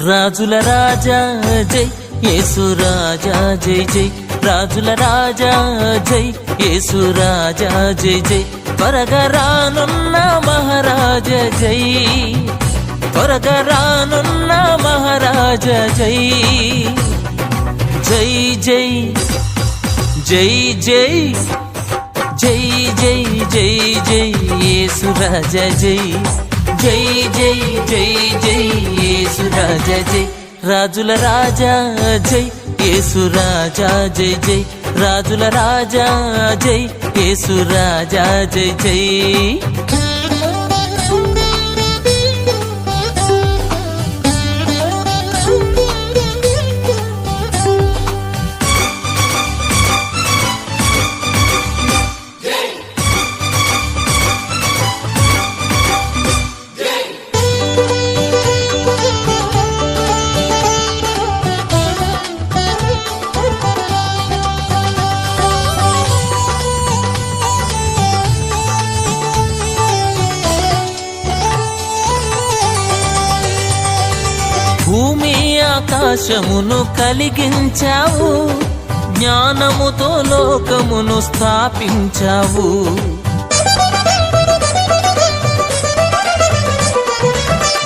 రాజుల రాజా జై యేసు రాజా జై జై రాజుల రాజా జై యేసు రాజా జై జై త్వరగా రానున్న మహారాజ జై త్వరగా రానున్న మహారాజ జై జై జై జై జై జై జై జై జై యేసు రాజా జై జై జై జై జై యేసు రాజా జై రాజుల రాజా జై యేసు రాజా జై జై రాజుల రాజా జై యేసు రాజా జై జై భూమి ఆకాశమును కలిగించావు జ్ఞానముతో లోకమును స్థాపించావు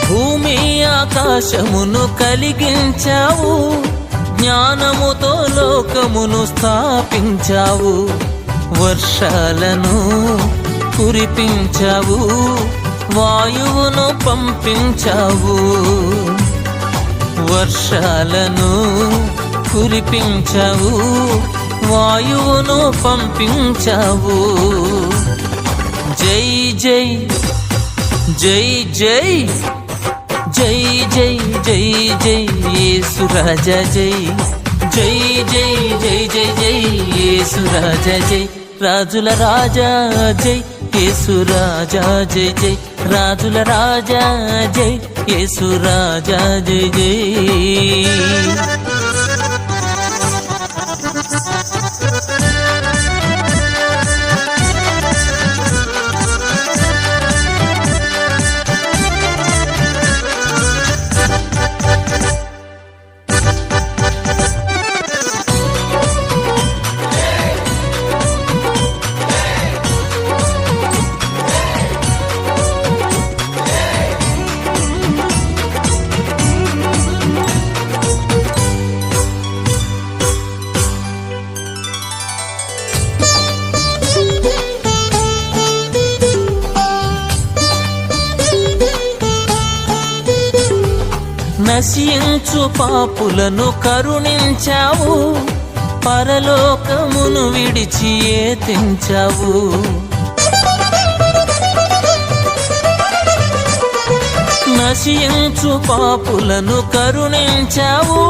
భూమి ఆకాశమును కలిగించావు జ్ఞానముతో లోకమును స్థాపించావు వర్షాలను కురిపించావు వాయువును పంపించావు వర్షాలను కురిపించావు వాయువును పంపించావు జై జై జై జై జై జై జై జై యేసు రాజా జై జై జై జై జై జై యేసు రాజా జై రాజుల రాజా జై యేసు రాజా జై జై రాజుల రాజా జై యేసు రాజా జై జై నశించు పాపులను కరుణించావు పరలోకమును విడిచి ఏతించావు నశించు పాపులను కరుణించావు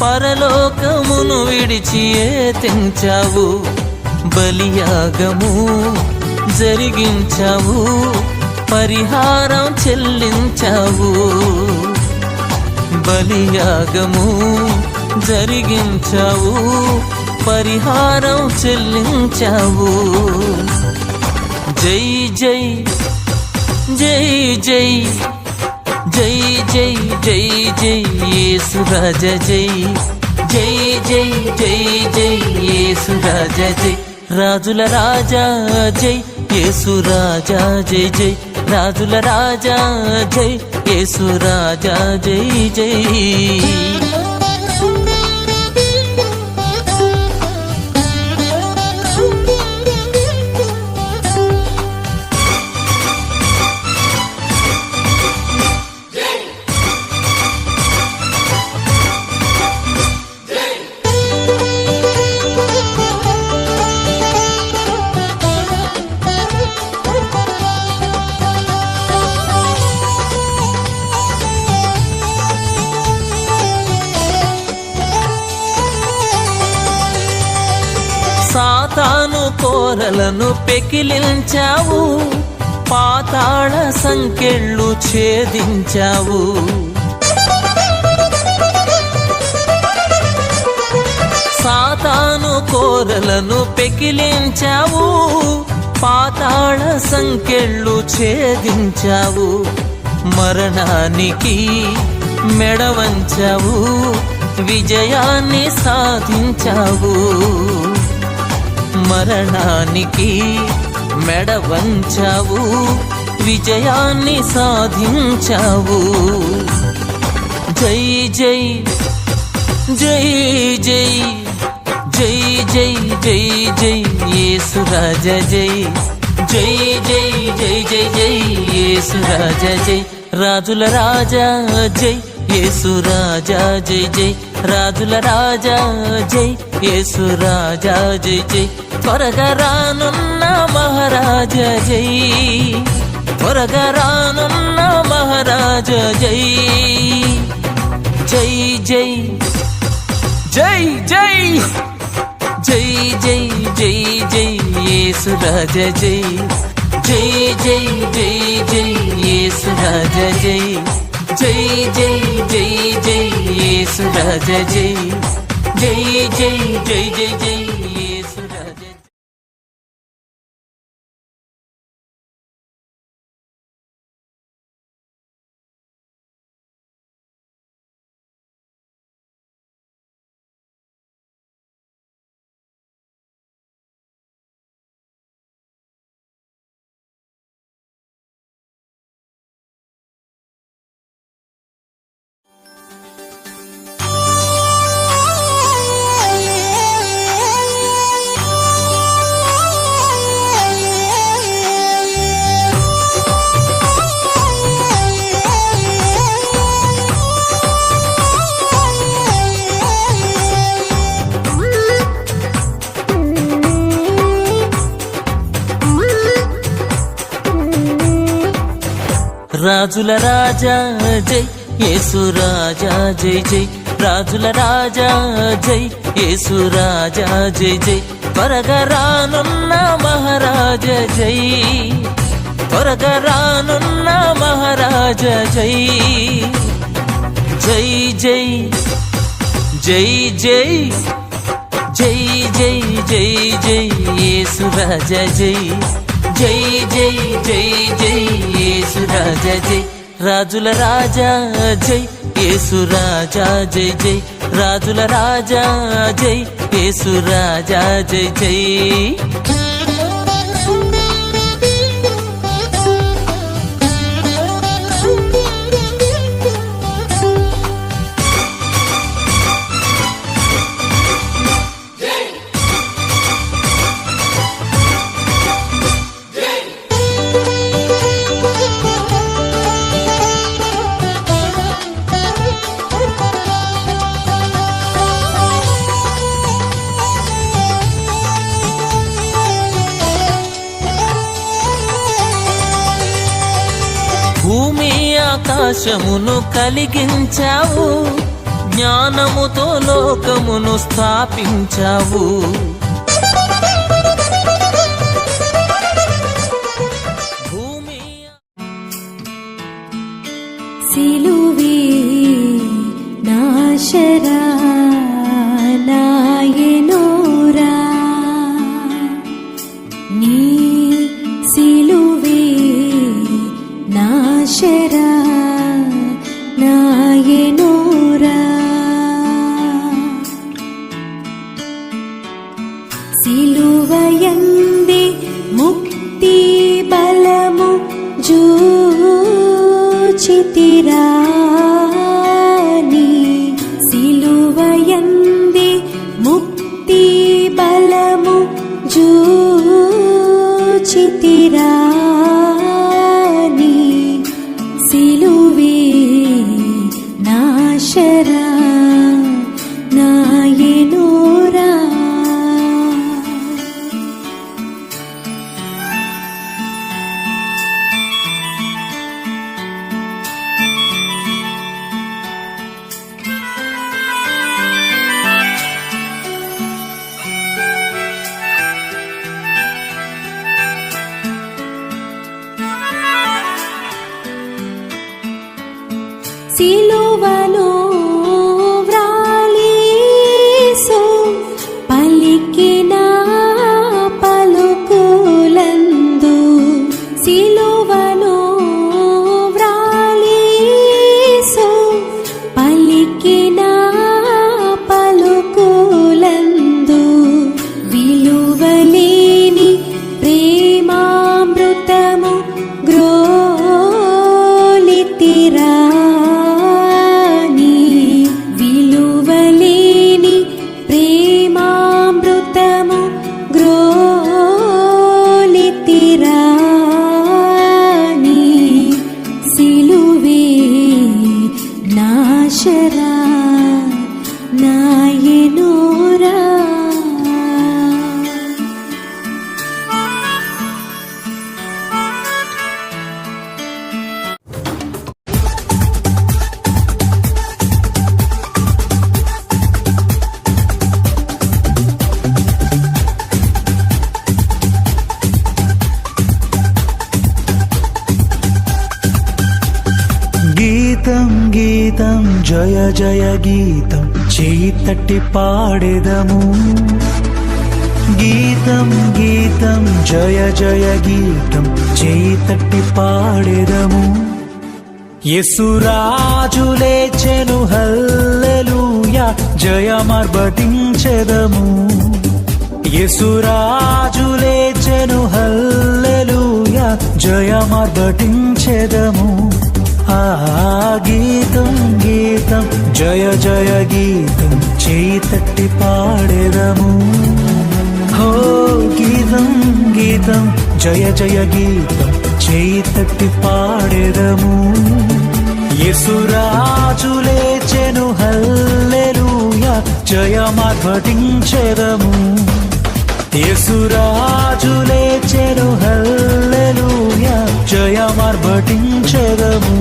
పరలోకమును విడిచి ఏతించావు బలియాగము జరిగించావు పరిహారం చెల్లించావు బలియాగము జరిగించావు పరిహారం చెల్లించావు జై జై జై జై జై జై జై జై యేసు రాజా జై జై జై జై జై యేసు రాజా జై రాజుల రాజా జై యేసు రాజా జై జై రాజుల రాజా జై యేసు రాజా జై జై సాతాను కోరలను పెకిలించావు పాతాళ సంకెళ్ళు ఛేదించావు సాతాను కోరలను పెకిలించావు పాతాళ సంకెళ్ళు ఛేదించావు మరణానికి మెడ వంచావు, విజయాన్ని సాధించావు. మరణానికి మెడ వంచావు, విజయాన్ని సాధించావు. జై జై జై జై జై జై జై జై యేసు రాజా జై. జై జై జై జై జై యేసు రాజా జై. రాజుల రాజా జై యేసు రాజా జై జై. రాజుల రాజా జై యేసు రాజా జై జై. త్వరగా రానున్న మహారాజా జై. త్వరగా రానున్న మహారాజా జై. జై జై జై జై జై జై జై జై యేసు రాజా జై. జై జై జై జై యేసు రాజా జై. జై జై జై జై యేసు రాజా జై. జై జై జై జై జై యేసు రాజా. రాజుల రాజా జై యేసు రాజా జై జై. రాజుల రాజా జై యేసు రాజా జై జై. త్వరగా రానున్న మహారాజా జై. త్వరగా రానున్న మహారాజా జై. జై జై జై జై జై జై జై జై యేసు రాజా జై. జై జై జై జై యేసు రాజా జై. రాజుల రాజా జై యేసు రాజా జై జై. రాజుల రాజా జై యేసు రాజా జై జై. భూమి ఆకాశమును కలిగించావు, జ్ఞానముతో లోకమును స్థాపించావు. భూమి సిలువే నాశరా నాయనోరా, నీ సిలువే నాశరా నాయనోరా. సిలువయందే ముక్తి బలము జూచితిరా, నీ సిలువయందే ముక్తి బలము జూచితిరా, నీ సిలువే నాశరా నాయనోరా. సిలువలో వ్రాలీసు పలికిన పలుకులందు, సిలువలో వ్రాలీసు గీతం జయ జయ గీతం చేయి తట్టి పాడెదము గీతం గీతం జయ జయ గీతం చేయి తట్టి పాడెదము యేసురాజు లేచెను హల్లెలూయా జయమర్భటించెదము యేసురాజు లేచెను హల్లెలూయా జయమర్భటించెదము ఆ గీతం గీతం జయ జయ గీతం చేయి తట్టి పాడెదము హో గీతం గీతం జయ జయ గీతం చేయి తట్టి పాడెదము యేసురాజు లేచెను హల్లెలూయా జయమర్భటించెదము యేసురాజు లేచెను హల్లెలూయా జయమర్భటించెదము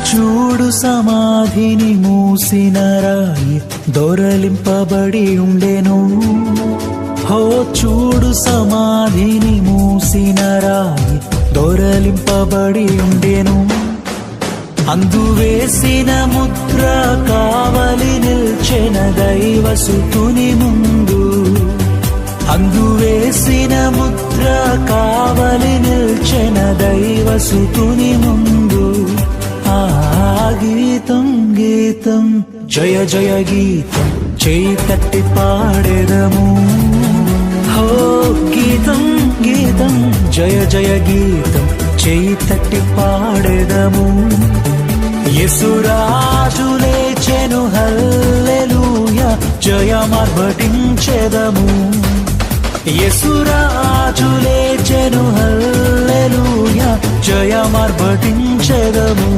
చూడు సమాధిని మూసిన రాయి దొరలింపబడి ఉండెను హో చూడు సమాధిని మూసిన రాయి దొరలింపబడి ఉండెను అందు వేసిన ముద్ర కావలి నిల్చెన దైవసుతుని ముందు అందు వేసిన ముద్ర కావలి నిల్చెన దైవసుతుని ముందు ఆ గీతం గీతం జయ జయ గీతం చేయి తట్టి పాడెదము హో గీతం గీతం జయ జయ గీతం చేయి తట్టి పాడెదము యేసురాజు లేచెను హల్లెలూయా జయమర్భటించెదము యేసురాజు లేచెను హల్లెలూయా జయమర్భటించెదము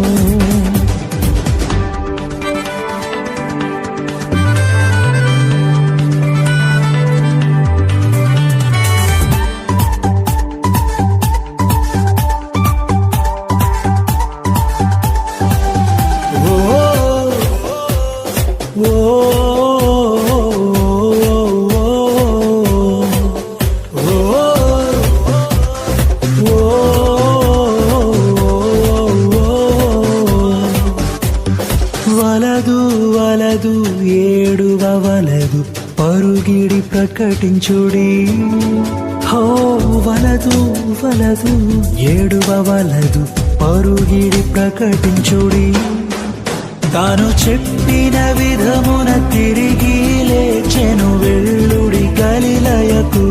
వలదు వలదు ఏడువలదు పరుగిడి ప్రకటించుడి హో వలదు వలదు ఏడువలదు పరుగిడి ప్రకటించుడి తాను చెప్పిన విధమున తిరిగి లేచెను వెళ్ళుడి గలిలయకు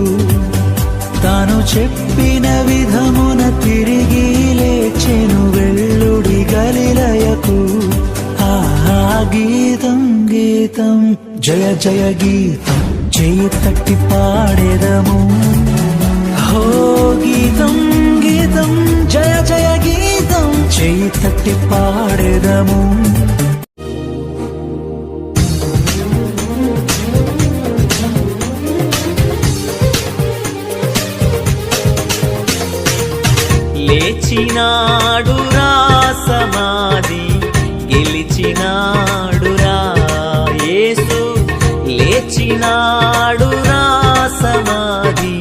తాను చెప్పిన విధమున తిరిగి లేచెను వెళ్ళుడి గలిలయకు ఆ గీతం గీతం జయ జయ గీతం చేయి తట్టి పాడెదము హో గీతం గీతం జయ జయ గీతం చేయి తట్టి పాడెదము లేచినాడురా సమాధి గెలిచినాడురా యేసు లేచినాడురా సమాధి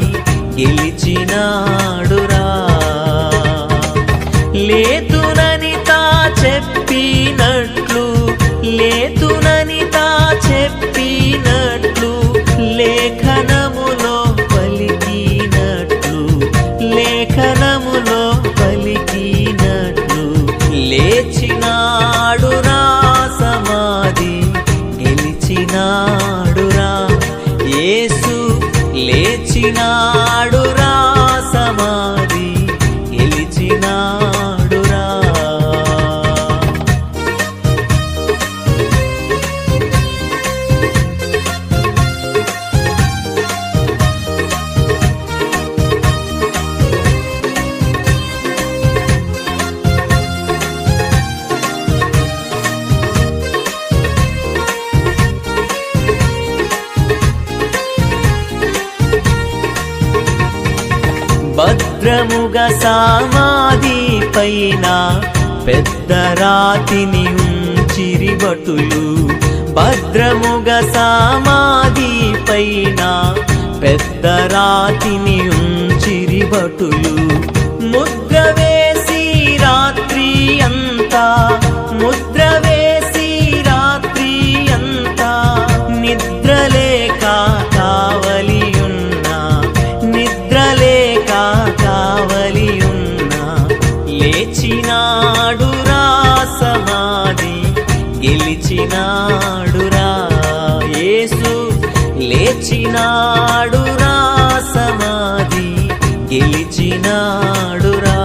గెలిచినాడురా లేతునని తా చెప్పినట్లు లేతునని తా చెప్పినట్లు లేఖనములో పలికినట్లు లేఖనములో పలికినట్లు లేచినాడురా సమాధి గెలిచినాడురా యేసు లేచినాడురా సమాధి గెలిచినాడురా భద్రముగా సమాధి పైన పెద్ద రాతిని ఉంచిరి భటులు. భద్రముగా సమాధి పైన పెద్ద రాతిని ఉంచిరి భటులు. ముద్ర వేసి రాత్రి అంతా, ముద్ర వేసి రాత్రి అంతా, నిద్రలేక కావలి ఉన్నా, నిద్రలేక కావలి ఉన్నా, లేచినాడురా సమాధి గెలిచినాడురా యేసు, లేచినాడురా సమాధి గెలిచినాడురా.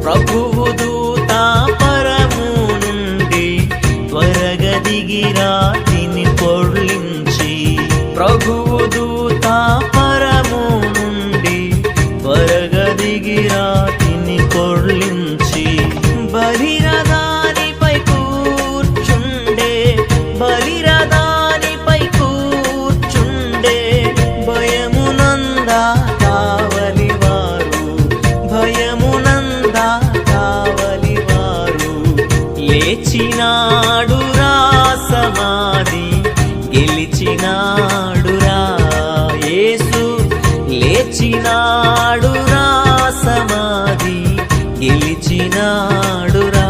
ప్రభువు దూత పరము నుండి త్వరగా దిగి రాతిని పొర్లించి, ప్రభువు దూత పరము నుండి త్వరగా దిగి రాతిని పొర్లించి, బలిరదానిపై కూర్చుండే, బలిరదానిపై కూర్చుండే, భయమునందా కావలివారు, భయమునందా కావలివారు, లేచినాడురా సమాధి గెలిచినాడురా యేసు, లేచినాడురా సమాధి గెలిచినాడురా.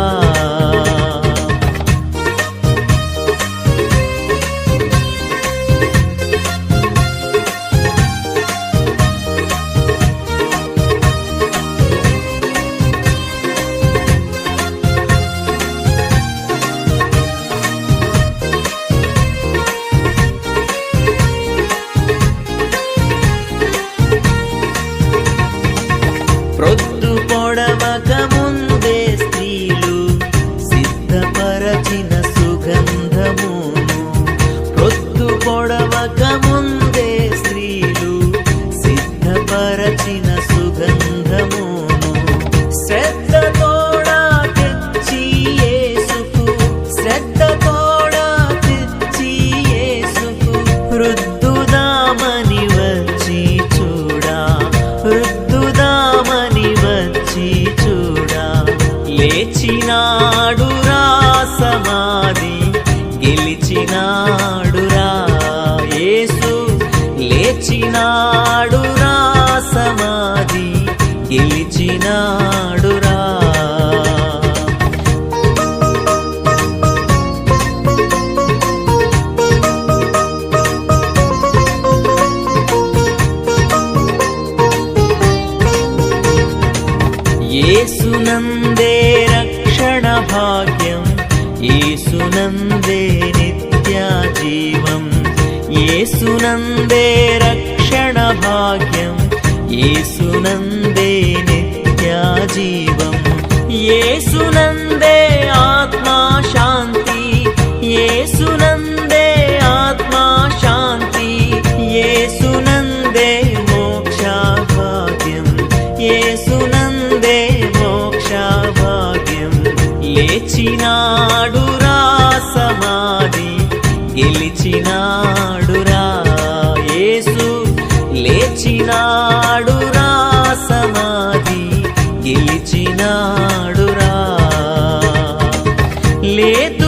ప్రొద్దు పొడవక ముందే స్త్రీలు సిద్ధపరచిన సుగంధమును, ప్రొద్దు పొడవక ముందే స్త్రీలు సిద్ధపరచిన సుగంధమును, శ్రద్ధతోడా తెచ్చి యేసుకు, శ్రద్ధతోడా తెచ్చి యేసుకు, రుద్దుదామని వచ్చి చూడా, రుద్దుదామని వచ్చి చూడా, లేచినాడురా సమాధి గెలిచినాడురా యేసు, లేచినాడురా సమాధి గెలిచినాడురా. యేసునందే రక్షణ భాగ్యం, యేసునందే నిత్య జీవం, యేసునందే రక్షణ భాగ్యం, యేసునందే నిత్య జీవం, యేసునందే ఆత్మా శాంతి, యేసునందే ఆత్మా శాంతి, యేసునందే మోక్ష భాగ్యం, యేసునందే మోక్ష భాగ్యం, లేచినాడురా సమాధి గెలిచినాడురా యేసు, లేచినాడురా సమాధి గెలిచినాడురా. లేదు